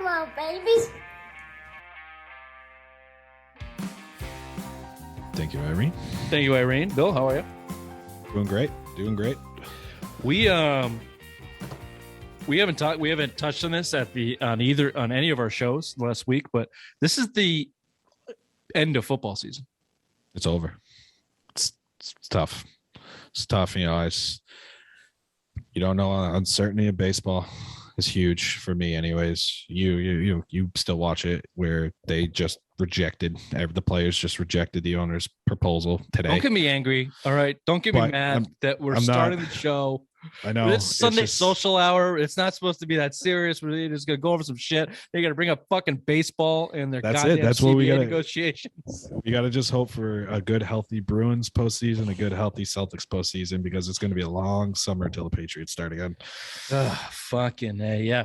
Hello, babies. Thank you, Irene. Thank you, Irene. Bill, how are you? Doing great. We haven't touched on this on any of our shows last week, but this is the end of football season. It's over. It's tough. It's tough. You don't know. Uncertainty of baseball is huge for me, anyways. You still watch it where they just the players just rejected the owner's proposal today. Don't get me angry. All right. Don't get me mad that we're starting the show. I know. This Sunday social hour. It's not supposed to be that serious. We're just going to go over some shit. They got to bring up fucking baseball and their goddamn That's what we got negotiations. We got to just hope for a good, healthy Bruins postseason, a good, healthy Celtics postseason, because it's going to be a long summer until the Patriots start again. Fucking A, yeah.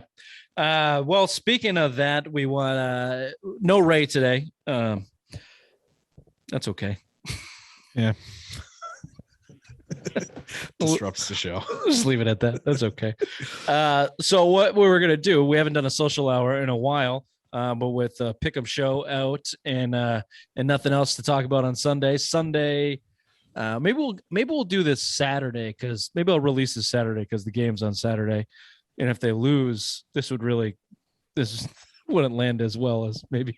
Well, speaking of that, we want no Ray today. That's okay. Yeah. Disrupts the show. Just leave it at that. That's okay. So what we were going to do, we haven't done a social hour in a while, but with a pick'em show out and nothing else to talk about on Sunday, maybe we'll do this Saturday, because maybe I'll release this Saturday because the game's on Saturday. And if they lose, this wouldn't land as well as maybe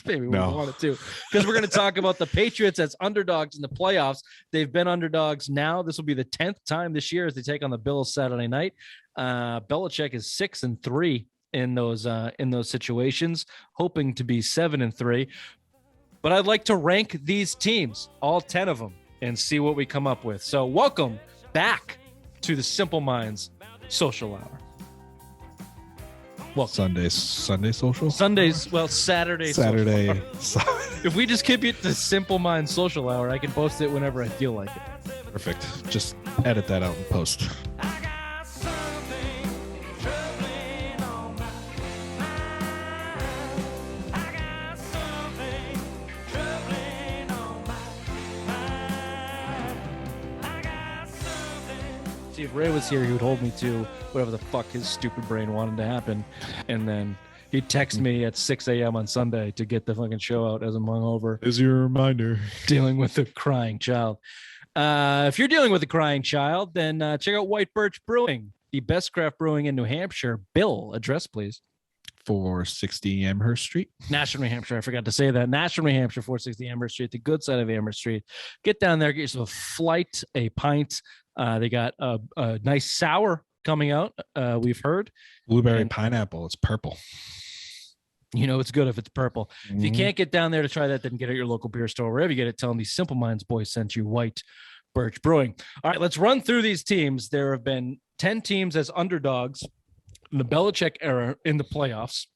we wanted to, because we're going to talk about the Patriots as underdogs in the playoffs. They've been underdogs now. This will be the 10th time this year as they take on the Bills Saturday night. Belichick is 6-3 in those situations, hoping to be 7-3. But I'd like to rank these teams, all 10 of them, and see what we come up with. So welcome back to the Simple Minds Social Hour. Well, Sunday social? Sundays, well, Saturday. If we just keep it to Simple Minds Social Hour, I can post it whenever I feel like it. Perfect. Just edit that out and post. See, if Ray was here, he would hold me to whatever the fuck his stupid brain wanted to happen. And then he'd text me at 6 a.m. on Sunday to get the fucking show out as I'm hungover. Is your reminder. Dealing with a crying child. If you're dealing with a crying child, then check out White Birch Brewing, the best craft brewing in New Hampshire. Bill, address, please. 460 Amherst Street. National New Hampshire. I forgot to say that. National New Hampshire, 460 Amherst Street, the good side of Amherst Street. Get down there, get yourself a flight, a pint. They got a nice sour coming out. We've heard Blueberry pineapple. It's purple. You know, it's good if it's purple. Mm-hmm. If you can't get down there to try that, then get it at your local beer store. Wherever you get it, tell them the Simple Minds boys sent you. White Birch Brewing. All right, let's run through these teams. There have been 10 teams as underdogs in the Belichick era in the playoffs.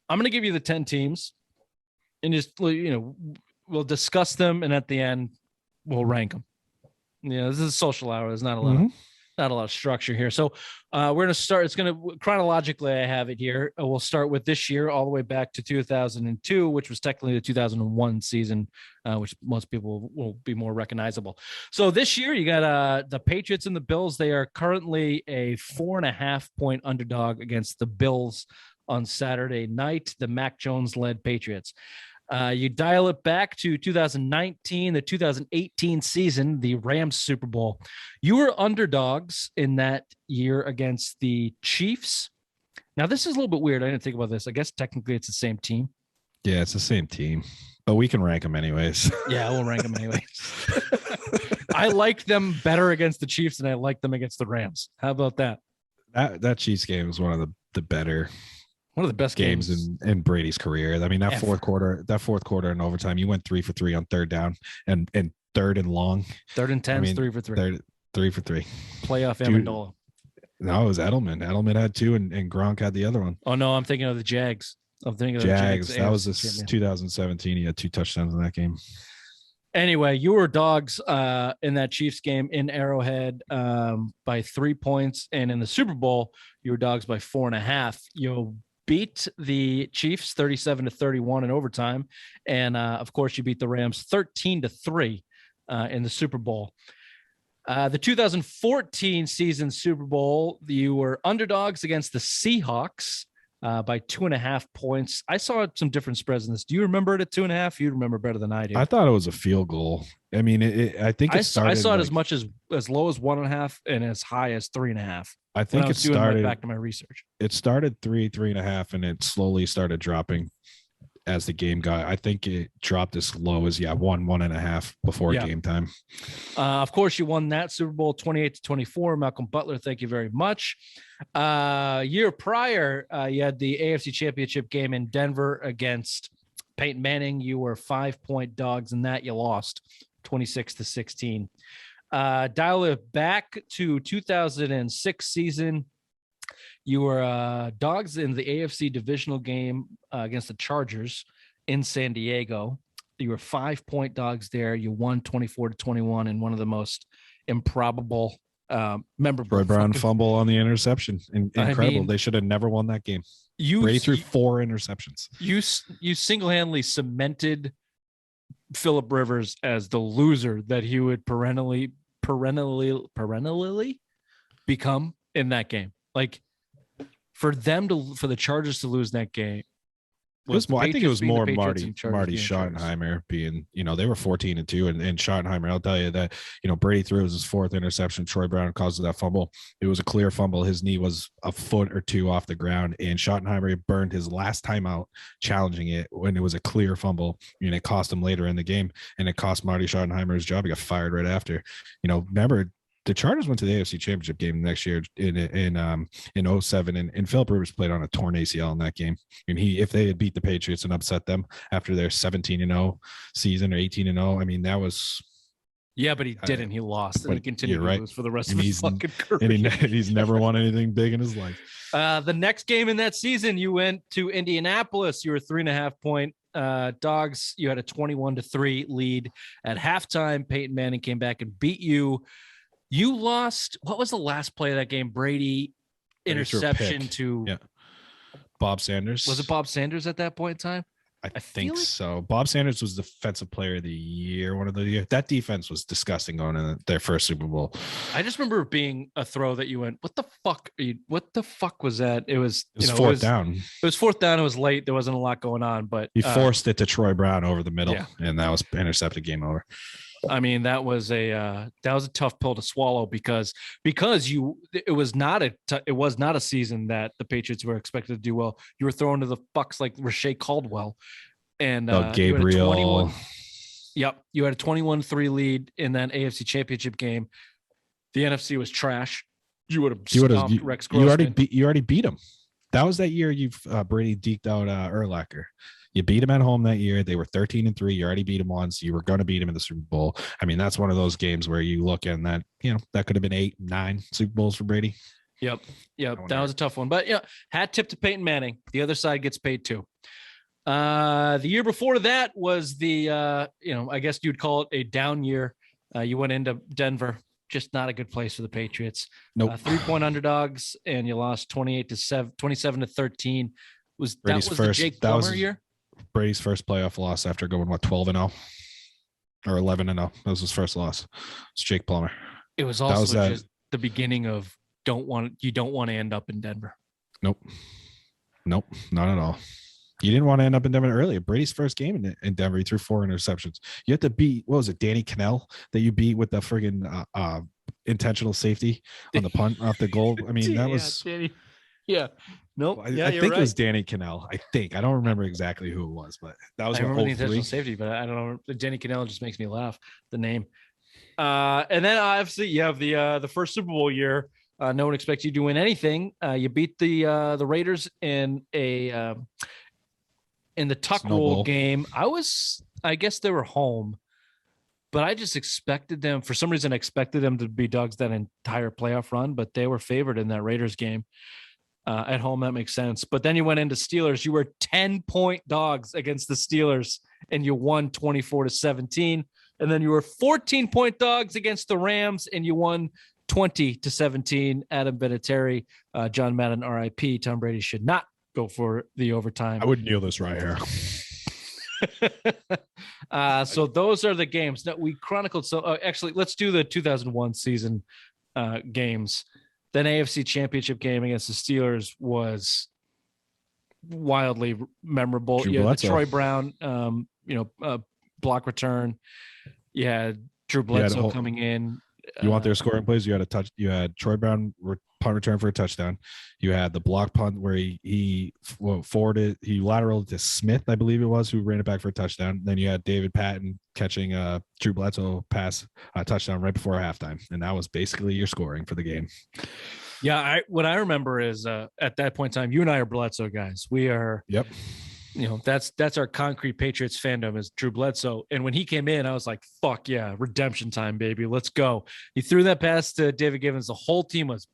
I'm going to give you the 10 teams and just, we'll discuss them. And at the end, we'll rank them. This is a social hour. There's not a lot of structure here. So we're going to start. It's going to chronologically, I have it here. We'll start with this year all the way back to 2002, which was technically the 2001 season, which most people will be more recognizable. So this year you got the Patriots and the Bills. They are currently a 4.5-point underdog against the Bills on Saturday night, the Mac Jones led Patriots. You dial it back to 2019, the 2018 season, the Rams Super Bowl. You were underdogs in that year against the Chiefs. Now, this is a little bit weird. I didn't think about this. I guess technically it's the same team. Yeah, it's the same team, but we can rank them anyways. Yeah, we'll rank them anyways. I like them better against the Chiefs than I like them against the Rams. How about that? That Chiefs game was one of the better. One of the best games in Brady's career. I mean, that fourth quarter in overtime, you went 3 for 3 on third down and third and long. 3rd and 10, 3 for 3. 3 for 3. Playoff Amendola. No, it was Edelman. Edelman had 2 and Gronk had the other one. Oh no, I'm thinking of the Jags. I'm thinking of Jags. The Jags. That was 2017. He had 2 touchdowns in that game. Anyway, you were dogs in that Chiefs game in Arrowhead by 3 points, and in the Super Bowl, you were dogs by 4.5. You beat the Chiefs 37-31 in overtime. And of course you beat the Rams 13-3 in the Super Bowl. The 2014 season Super Bowl, you were underdogs against the Seahawks by 2.5 points. I saw some different spreads in this. Do you remember it at 2.5? You remember better than I do. I thought it was a field goal. I mean, I think it started. I saw it as much as low as 1.5 and as high as 3.5. I think it started back to my research. It started 3.5, and it slowly started dropping as the game got. I think it dropped as low as 1.5 before game time. Of course, you won that Super Bowl 28-24. Malcolm Butler, thank you very much. Year prior, you had the AFC Championship game in Denver against Peyton Manning. You were 5-point dogs in that. You lost 26-16. Dial it back to 2006 season. You were dogs in the AFC divisional game against the Chargers in San Diego. You were 5-point dogs there. You won 24-21 in one of the most improbable, memorable. Troy Brown fumble on the interception. Incredible. I mean, they should have never won that game. Brady threw 4 interceptions. You single-handedly cemented Phillip Rivers as the loser that he would perennially become in that game. Like, for the Chargers to lose that game, I think it was more Marty Schottenheimer being, they were 14-2, and Schottenheimer, I'll tell you that, Brady threw his 4th interception. Troy Brown caused that fumble. It was a clear fumble. His knee was a foot or 2 off the ground, and Schottenheimer burned his last time out challenging it when it was a clear fumble, and it cost him later in the game, and it cost Marty Schottenheimer his job. He got fired right after. Remember, the Chargers went to the AFC Championship game next year in 07, and Phillip Rivers played on a torn ACL in that game. And if they had beat the Patriots and upset them after their 17-0 season or 18-0, I mean, that was. Yeah, but he didn't. He lost, and he continued to lose for the rest of his fucking career. And he's never won anything big in his life. The next game in that season, you went to Indianapolis. You were 3.5-point dogs. You had a 21-3 lead at halftime. Peyton Manning came back and beat you. You lost. What was the last play of that game? Brady interception to Bob Sanders. Was it Bob Sanders at that point in time? I think so. Bob Sanders was Defensive Player of the Year, one of the year. That defense was disgusting going in their first Super Bowl. I just remember it being a throw that you went, what the fuck was that? It was 4th down. It was 4th down. It was late. There wasn't a lot going on, but he forced it to Troy Brown over the middle, and that was intercepted. Game over. I mean, that was a tough pill to swallow because it was not a season that the Patriots were expected to do well. You were thrown to the fucks like Rashay Caldwell and Gabriel. You had a 21-3 lead in that AFC Championship game. The NFC was trash. You would have stomped Rex Grossman. You already beat him. That was that year Brady deked out Urlacher. You beat him at home that year. They were 13-3. You already beat him once. You were going to beat him in the Super Bowl. I mean, that's one of those games where you look at that, that could have been 8, 9 Super Bowls for Brady. Yep. That was a tough one. But hat tip to Peyton Manning. The other side gets paid too. The year before that was the, I guess you'd call it a down year. You went into Denver. Just not a good place for the Patriots. Nope. 3-point underdogs, and you lost 27-13. That was the Jake Plummer year? Brady's first playoff loss after going 12-0 or 11-0. That was his first loss. It's Jake Plummer. It was also just the beginning of you don't want to end up in Denver. Nope, not at all. You didn't want to end up in Denver earlier. Brady's first game in Denver, he threw 4 interceptions. You had to beat, what was it, Danny Cannell that you beat with the friggin' intentional safety on the punt off the goal. I mean, that was Danny. Yeah. Nope. I think it was Danny Cannell. I don't remember exactly who it was, but that was I remember the intentional safety, but I don't know. Danny Cannell just makes me laugh, the name. And then obviously you have the first Super Bowl year. No one expects you to win anything. You beat the Raiders in the Tuck Rule game. I guess they were home, but I just expected them, for some reason, to be dogs that entire playoff run, but they were favored in that Raiders game. At home, that makes sense. But then you went into Steelers. You were 10-point dogs against the Steelers, and you won 24-17. And then you were 14-point dogs against the Rams, and you won 20-17. Adam Vinatieri, John Madden, RIP. Tom Brady should not go for the overtime. I would kneel this right here. So those are the games that we chronicled. So actually, let's do the 2001 season games. Then AFC Championship game against the Steelers was wildly memorable. Drew You had the Bledsoe. Troy Brown, block return. Yeah, Drew Bledsoe coming in. You want their scoring plays? You had Troy Brown punt return for a touchdown. You had the block punt where he forwarded, he lateraled to Smith, I believe it was, who ran it back for a touchdown. Then you had David Patton catching a Drew Bledsoe pass touchdown right before halftime, and that was basically your scoring for the game. Yeah, what I remember is at that point in time, you and I are Bledsoe guys. We are. Yep. That's our concrete Patriots fandom is Drew Bledsoe. And when he came in, I was like, fuck yeah, redemption time, baby. Let's go. He threw that pass to David Givens. The whole team was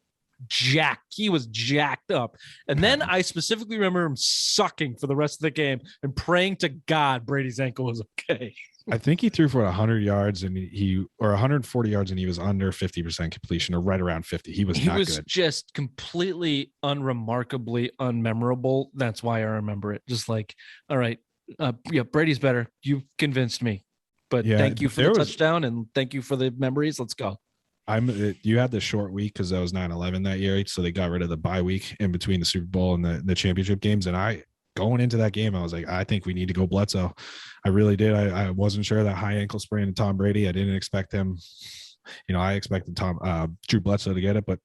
jacked. He was jacked up. And then I specifically remember him sucking for the rest of the game and praying to God Brady's ankle was okay. I think he threw for 100 yards and 140 yards and he was under 50% completion or right around 50. He was good. Just completely unremarkably unmemorable. That's why I remember it. Just like, all right, Brady's better. You convinced me. But thank you for the touchdown and thank you for the memories. Let's go. You had the short week because that was 9/11 that year, so they got rid of the bye week in between the Super Bowl and the championship games. And going into that game, I was like, I think we need to go Bledsoe. I really did. I wasn't sure that high ankle sprain to Tom Brady. I didn't expect him. I expected Drew Bledsoe to get it, but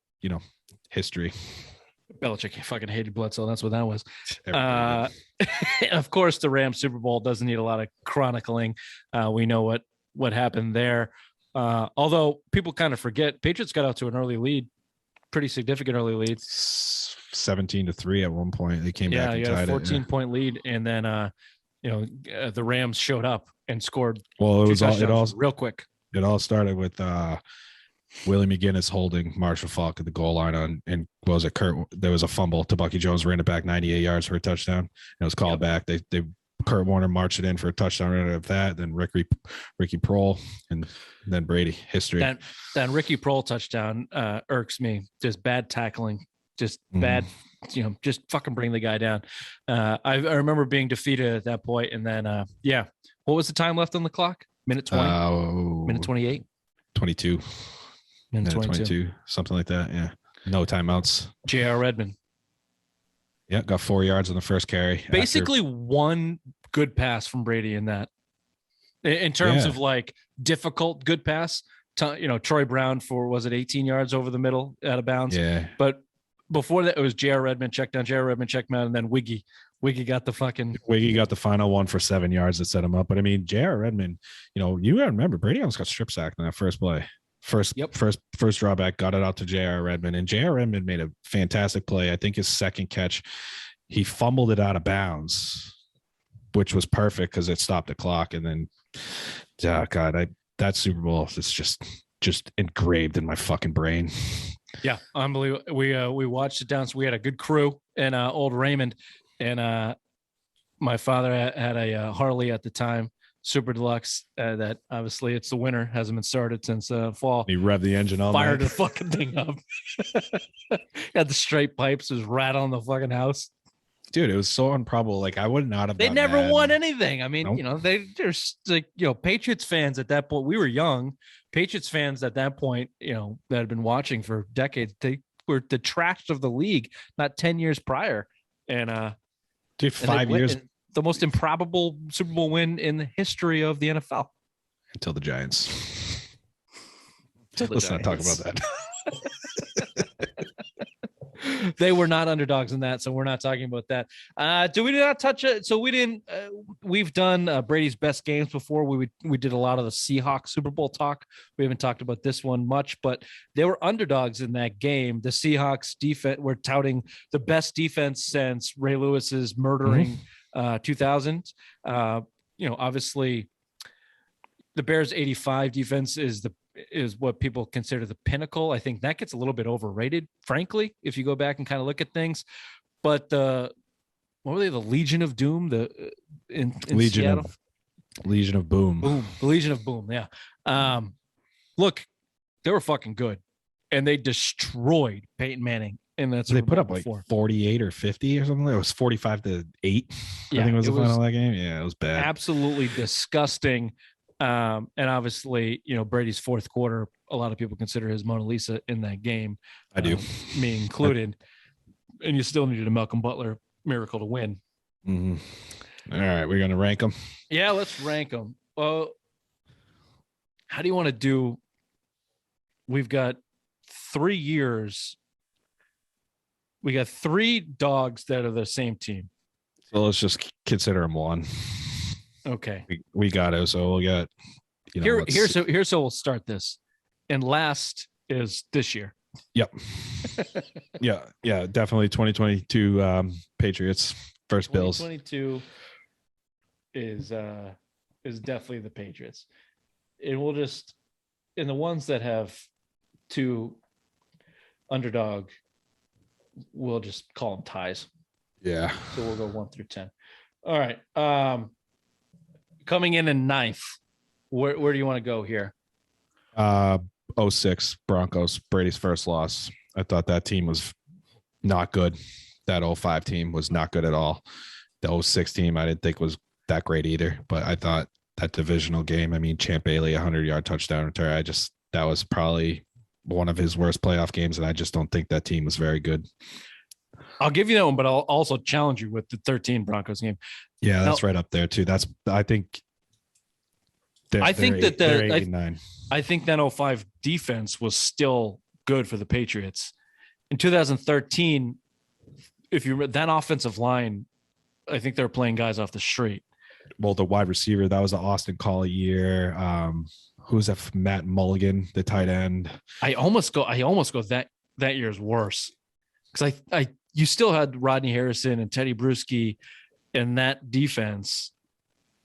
history. Belichick fucking hated Bledsoe. That's what that was. Of course, the Rams Super Bowl doesn't need a lot of chronicling. We know what happened there. Although people kind of forget, Patriots got out to an early lead, pretty significant early lead. 17-3 at one point. They came back and tied a 14-point lead, and then the Rams showed up and scored. Well, it all real quick. It all started with Willie McGinnis holding Marshall Faulk at the goal line and what was it, Kurt? There was a fumble. Bucky Jones ran it back 98 yards for a touchdown. And it was called back. They Kurt Warner marched it in for a touchdown right of that. Then Ricky Proehl, and then Brady. History. That Ricky Proehl touchdown irks me. Just bad tackling. Just bad. Just fucking bring the guy down. I remember being defeated at that point, and then what was the time left on the clock? Minute 20. Minute 28. 22. Minute 22. Something like that. Yeah. No timeouts. J.R. Redmond. Yeah, got 4 yards on the first carry. Basically, one good pass from Brady in that. In terms of like difficult good pass, Troy Brown for, was it 18 yards over the middle out of bounds? Yeah. But before that, it was J.R. Redmond check down, and then Wiggy got the final one for 7 yards that set him up. But I mean, J.R. Redmond, you gotta remember Brady almost got strip sacked in that first play. First drawback, got it out to J.R. Redmond, and J.R. Redmond made a fantastic play. I think his second catch, he fumbled it out of bounds, which was perfect because it stopped the clock. And then, that Super Bowl is just engraved in my fucking brain. Yeah, unbelievable. We watched it down. So we had a good crew in Old Raymond, and my father had a Harley at the time. Super Deluxe, that obviously it's the winter, hasn't been started since fall. He revved the engine all fired night. The fucking thing up. Had the straight pipes, was rattling the fucking house. Dude, it was so improbable. Like I would not have. They never won anything. I mean, nope. They're like, Patriots fans at that point. We were young. Patriots fans at that point, that had been watching for decades. They were the trash of the league, not 10 years prior. And dude, 5 years. The most improbable Super Bowl win in the history of the NFL. Until the Giants. Let's not talk about that. They were not underdogs in that, so we're not talking about that. Do we not touch it? So we didn't. We've done Brady's best games before. We did a lot of the Seahawks Super Bowl talk. We haven't talked about this one much, but they were underdogs in that game. The Seahawks defense were touting the best defense since Ray Lewis's murdering 2000. Obviously, the Bears' 85 defense is what people consider the pinnacle. I think that gets a little bit overrated, frankly, if you go back and kind of look at things. But what were they? The Legion of Doom, in Seattle? Legion of Boom. The Legion of Boom. Yeah. Look, they were fucking good, and they destroyed Peyton Manning. And that's they put up like 48 or 50 or something. It was 45-8. Yeah, I think it was the final of that game. Yeah, it was bad. Absolutely disgusting. And obviously, Brady's fourth quarter, a lot of people consider his Mona Lisa in that game. I do. Me included. And you still needed a Malcolm Butler, miracle to win. Mm-hmm. All right, we're gonna rank them. Yeah, let's rank them. Well, how do you want to do? We've got 3 years. We got 3 dogs that are the same team. So let's just consider them one. Okay. We got it. So we got. Here's how we'll start this. And last is this year. Yep. yeah, definitely 2022 Patriots first Bills. 2022 is definitely the Patriots. And we'll just in the ones that have 2 underdog, we'll just call them ties. Yeah. So we'll go 1 through 10. All right. Coming in 9th. Where do you want to go here? 06 Broncos, Brady's first loss. I thought that team was not good. That 05 team was not good at all. The 06 team I didn't think was that great either, but I thought that divisional game, I mean, Champ Bailey, 100-yard touchdown return. That was probably one of his worst playoff games, and I just don't think that team was very good. I'll give you that one, but I'll also challenge you with the 13 Broncos game. Yeah, that's right up there too. I think that 05 defense was still good for the Patriots. In 2013, if you read that offensive line, I think they were playing guys off the street. Well, the wide receiver, that was the Austin Collie year. Who's that? Matt Mulligan, the tight end. I almost go that year's worse. Because you still had Rodney Harrison and Teddy Bruschi in that defense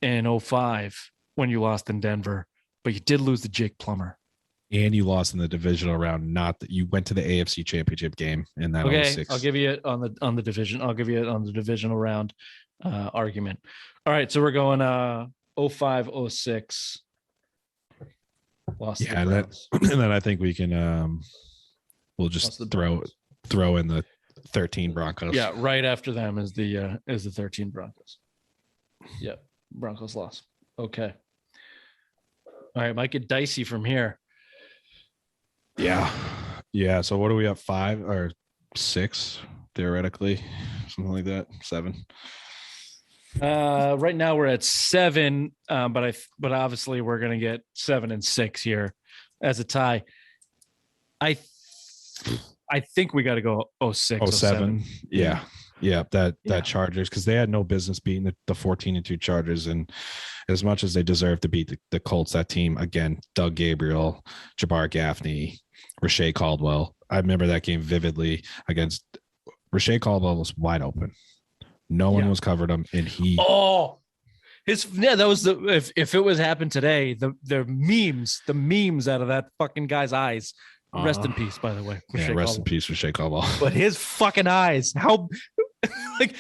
in 05 when you lost in Denver, but you did lose to Jake Plummer. And you lost in the divisional round. Not that you went to the AFC Championship game in that 06. I'll give you it on the division. I'll give you it on the divisional round argument. All right, so we're going 05, 06. Lost. Yeah, and then I think we can we'll just throw in the 13 Broncos. Yeah, right after them is the 13 Broncos. Yep, Broncos lost. Okay. All right, might get dicey from here. Yeah. So what are we at? 5 or 6 theoretically, something like that. 7. Right now we're at 7, but obviously we're gonna get 7 and 6 here as a tie. I think we got to go 06, 07. Yeah. That Chargers, because they had no business beating the 14-2 Chargers, and as much as they deserve to beat the Colts, that team again, Doug Gabriel, Jabbar Gaffney, Rashae Caldwell. I remember that game vividly against Rashae Caldwell was wide open. No one was covered him, and he. Oh, that was if it was happened today, the memes out of that fucking guy's eyes. Rest in peace, by the way. Rest in peace, Rashae Caldwell. But his fucking eyes, how big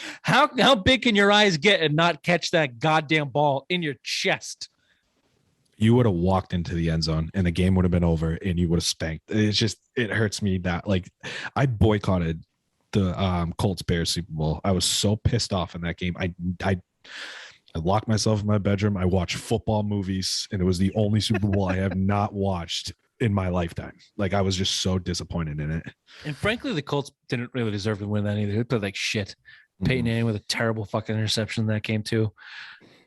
can your eyes get and not catch that goddamn ball in your chest? You would have walked into the end zone and the game would have been over and you would have spanked. It hurts me that I boycotted the Colts Bears Super Bowl. I was so pissed off in that game. I locked myself in my bedroom. I watched football movies, and it was the only Super Bowl I have not watched in my lifetime. I was just so disappointed in it. And frankly, the Colts didn't really deserve to win that either. They played like shit. Peyton Manning with a terrible fucking interception in that game too.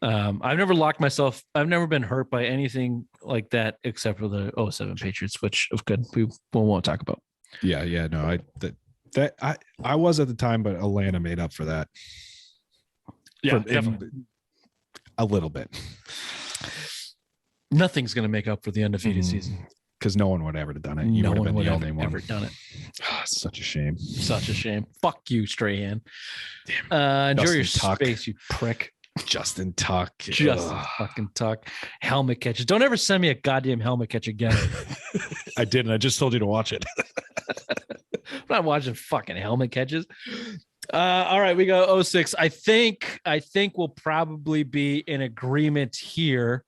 I've never locked myself. I've never been hurt by anything like that except for the 07 Patriots, which of good we won't talk about. Yeah. No, I was at the time, but Atlanta made up for that. Yeah, definitely. A little bit. Nothing's going to make up for the undefeated season. Because no one would ever have done it. You would have been the only one. Ever done it. Such a shame. Such a shame. Fuck you, Strahan. Enjoy your space, you prick. Justin Tuck. Fucking Tuck. Helmet catches. Don't ever send me a goddamn helmet catch again. I didn't. I just told you to watch it. I'm not watching fucking helmet catches. All right, we go 06. I think we'll probably be in agreement here,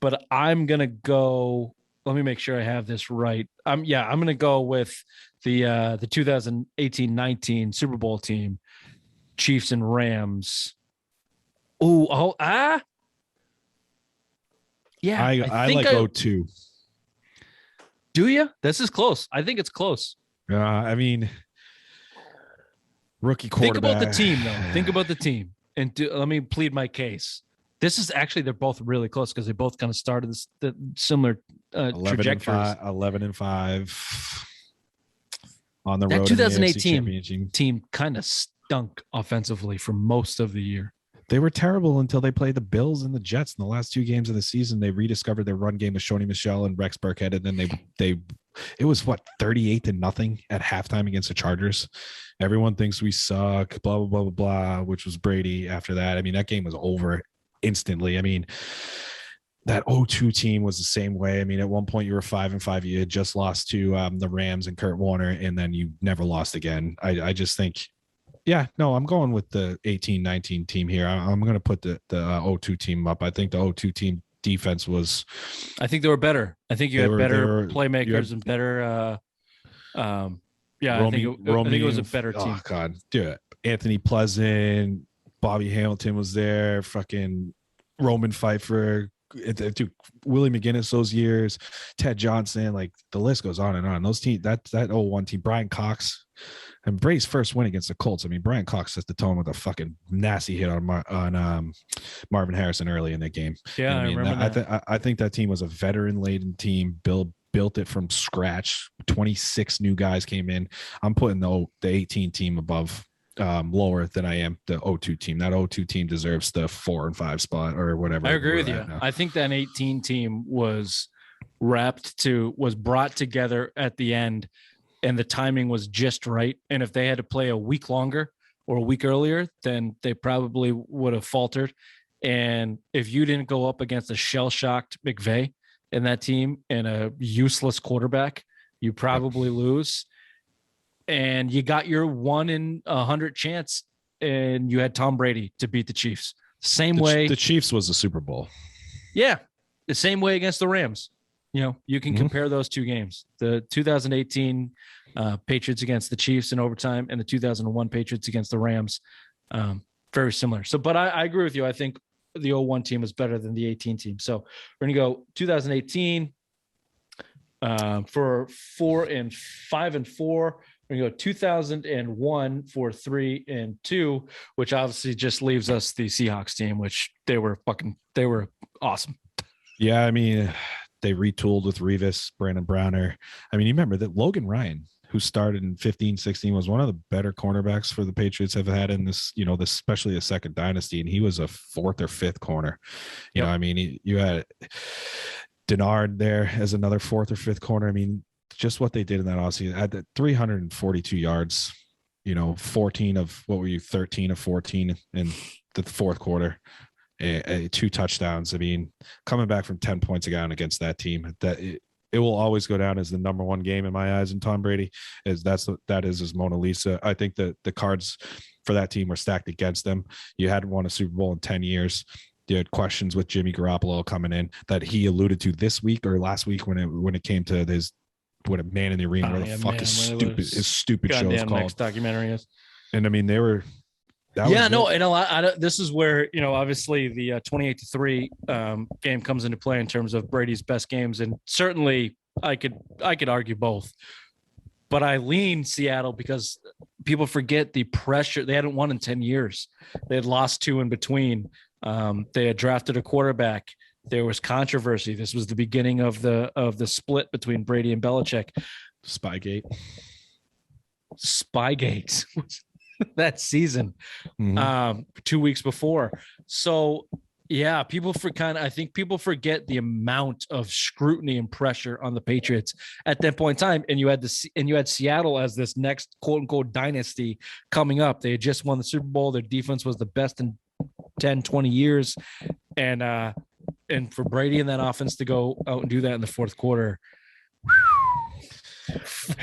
but I'm gonna go. Let me make sure I have this right. I'm gonna go with the 2018-19 Super Bowl team, Chiefs and Rams. Yeah. I like 02. Do you? This is close. I think it's close. I mean, Rookie Think about the quarterback. team, though. Think about the team. And let me plead my case. This is actually, they're both really close because they both kind of started the similar 11 trajectories. 11-5 on the That road in the AFC 2018 Championship. team kind of stunk offensively for most of the year. They were terrible until they played the Bills and the Jets in the last 2 games of the season. They rediscovered their run game with Shoney Michel and Rex Burkhead, and then it was 38-0 at halftime against the Chargers. Everyone thinks we suck, blah blah blah blah blah, which was Brady. After that, I mean, that game was over instantly. I mean, that 0-2 team was the same way. I mean, at one point you were 5-5. You had just lost to the Rams and Kurt Warner, and then you never lost again. I just think, yeah, no, I'm going with the 18-19 team here. I'm going to put the 0-2 team up. I think the 0-2 team defense was. I think they were better. I think you had better playmakers and better. I think it was a better team. Oh God, dude, Anthony Pleasant, Bobby Hamilton was there. Fucking Roman Pfeiffer. Dude, Willie McGinnis those years, Ted Johnson, like the list goes on and on. Those teams, that 0-1 team, Brian Cox, and Brady's first win against the Colts. I mean, Brian Cox set the tone with a fucking nasty hit on Marvin Harrison early in that game. Yeah, I remember that. I think that team was a veteran-laden team. Bill built it from scratch. 26 new guys came in. I'm putting the 18 team above. Lower than I am the 0-2 team. That 0-2 team deserves the 4 and 5 spot or whatever. I agree with you. I think that 18 team was brought together at the end, and the timing was just right. And if they had to play a week longer or a week earlier, then they probably would have faltered. And if you didn't go up against a shell-shocked McVay in that team and a useless quarterback, you probably lose. And you got your 1 in 100 chance, and you had Tom Brady to beat the Chiefs. Same way. The Chiefs was the Super Bowl. Yeah. The same way against the Rams. You know, you can compare those 2 games. The 2018 Patriots against the Chiefs in overtime and the 2001 Patriots against the Rams. Very similar. So, but I agree with you. I think the 0-1 team is better than the 18 team. So we're going to go 2018 for 4 and 5 and 4. We're going to go 2001 for 3 and 2, which obviously just leaves us the Seahawks team, which they were awesome. Yeah, I mean, they retooled with Revis, Brandon Browner. I mean, you remember that Logan Ryan, who started in 15-16, was one of the better cornerbacks for the Patriots have had in this, especially the second dynasty, and he was a 4th or 5th corner. You know, I mean, you had Denard there as another 4th or 5th corner. I mean, just what they did in that offseason at the 342 yards, 13 of 14 in the 4th quarter, 2 touchdowns. I mean, coming back from 10 points down against that team, that it will always go down as the number 1 game in my eyes. And Tom Brady that is his Mona Lisa. I think that the cards for that team were stacked against them. You hadn't won a Super Bowl in 10 years. You had questions with Jimmy Garoppolo coming in that he alluded to this week or last week when it came to his. What a Man in the Arena, where the fuck his stupid show is called. Next documentary is. And I mean, they were. This is where obviously the 28-3 game comes into play in terms of Brady's best games, and certainly I could argue both, but I lean Seattle because people forget the pressure. They hadn't won in 10 years. They had lost 2 in between. They had drafted a quarterback. There was controversy. This was the beginning of the split between Brady and Belichick. Spygate that season, 2 weeks before. So yeah, I think people forget the amount of scrutiny and pressure on the Patriots at that point in time. And you had Seattle as this next quote unquote dynasty coming up. They had just won the Super Bowl. Their defense was the best in 10, 20 years. And for Brady and that offense to go out and do that in the 4th quarter,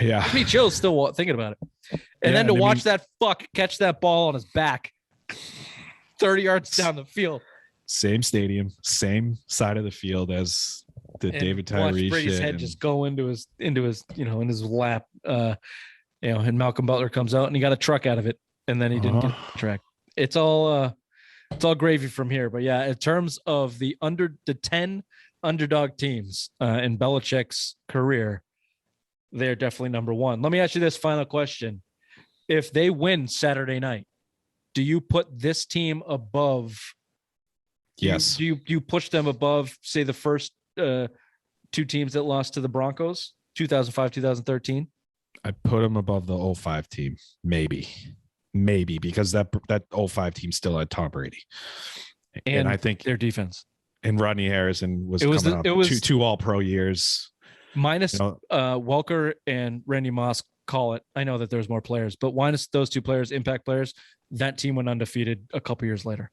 yeah, me chills still thinking about it. And then to watch that fuck catch that ball on his back, 30 yards down the field, same stadium, same side of the field as the David Tyree Brady's head just go into his in his lap, and Malcolm Butler comes out and he got a truck out of it, and then he didn't get the track. It's all gravy from here. But yeah, in terms of the 10 underdog teams in Belichick's career, they're definitely number 1. Let me ask you this final question. if they win Saturday night, do you put this team above? Yes. Do you push them above, say, the first two teams that lost to the Broncos, 2005, 2013? I put them above the 05 team, maybe, because that 05 team still had Tom Brady, and I think their defense and Rodney Harrison was coming up two All-Pro years, minus Welker and Randy Moss. Call it. I know that there's more players, but minus those two players, impact players, that team went undefeated a couple years later.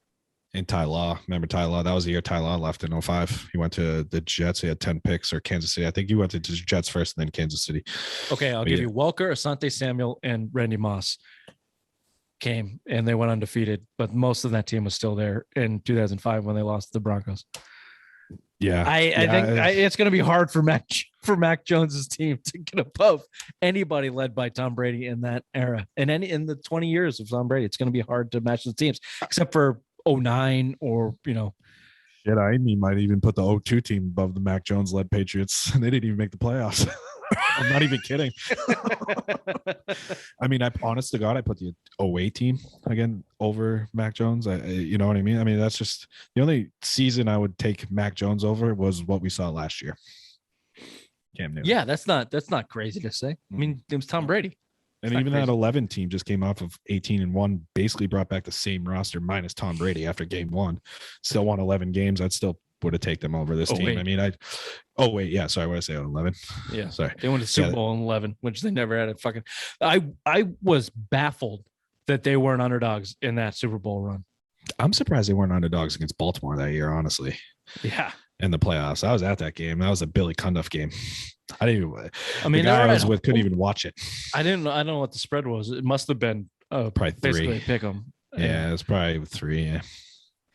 And Ty Law, remember Ty Law? That was the year Ty Law left in 05. He went to the Jets. He had 10 picks, or Kansas City. I think you went to the Jets first and then Kansas City. Okay, I'll give you Welker, Asante Samuel, and Randy Moss came, and they went undefeated, but most of that team was still there in 2005 when they lost to the Broncos. Yeah, I think it's going to be hard for Mac Jones's team to get above anybody led by Tom Brady in that era, and in the 20 years of Tom Brady, it's going to be hard to match the teams, except for 09 or Shit, I might even put the 02 team above the Mac Jones led Patriots. They didn't even make the playoffs. I'm not even kidding. I mean, honest to God, I put the 08 team again over Mac Jones. You know what I mean? I mean, that's just the only season I would take Mac Jones over was what we saw last year. Cam Newton. Yeah, that's not crazy to say. I mean, it was Tom Brady. And even that 11 team just came off of 18-1, basically brought back the same roster minus Tom Brady after game one. Still won 11 games. I'd still would have taken them over this team. I mean, yeah, sorry, what did I say? 11? Yeah, sorry. They went to Super Bowl in 11, which they never had a fucking. I was baffled that they weren't underdogs in that Super Bowl run. I'm surprised they weren't underdogs against Baltimore that year, honestly. Yeah. In the playoffs. I was at that game. That was a Billy Cundiff game. I didn't even, I mean, the guy I was with couldn't even watch it. I don't know what the spread was. It must have been probably basically 3. Pick 'em. Yeah, it's probably 3. Yeah.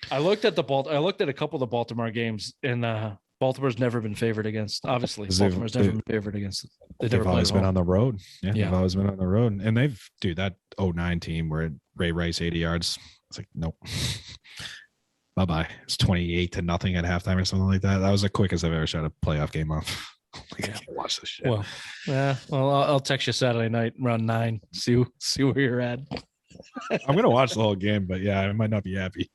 I looked at a couple of the Baltimore games, and Baltimore's never been favored against. Obviously, Baltimore's never been favored against. They've always been on the road. Yeah, yeah, they've always been on the road. And that 09 team where Ray Rice 80 yards. It's like, nope. Bye-bye. It's 28-0 at halftime or something like that. That was the quickest I've ever shot a playoff game off. I can't watch this shit. Well, I'll text you Saturday night around 9. See where you're at. I'm gonna watch the whole game, but yeah, I might not be happy.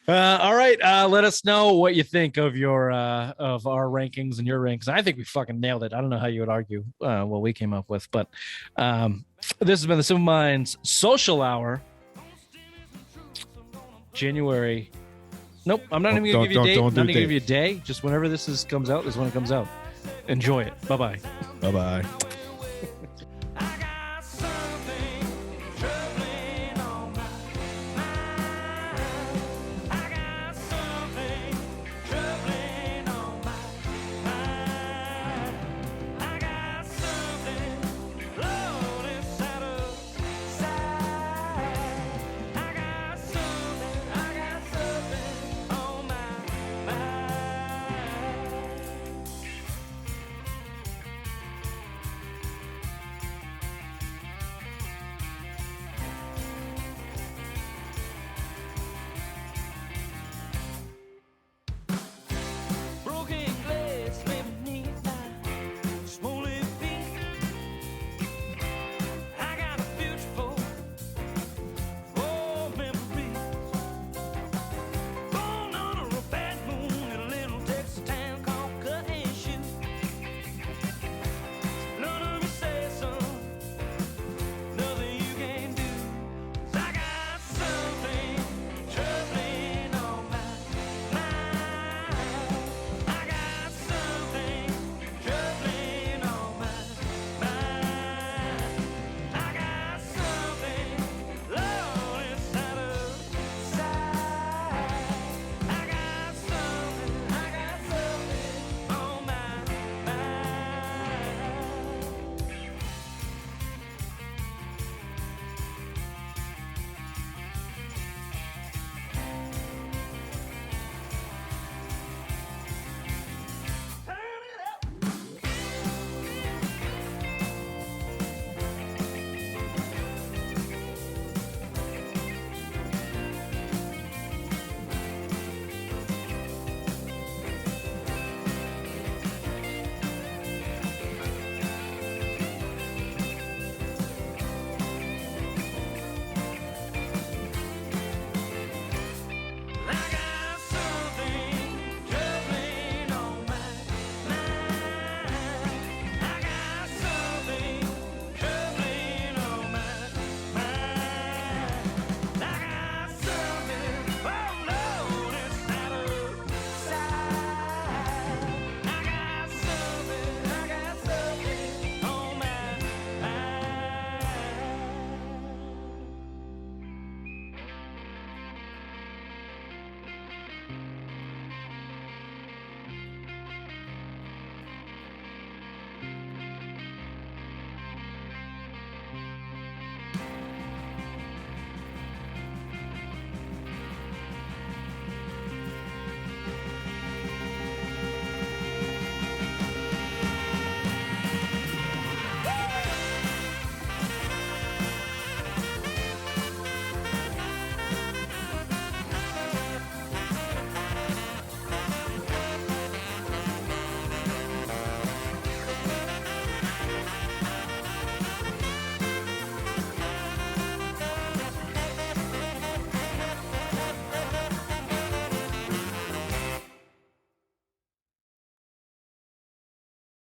All right. Let us know what you think of of our rankings and your rankings. I think we fucking nailed it. I don't know how you would argue what we came up with, but this has been the Simple Minds Social Hour. January. Nope, I'm not even gonna give you a date. I'm not gonna give you a day. Just whenever this comes out is when it comes out. Enjoy it. Bye-bye. Bye-bye.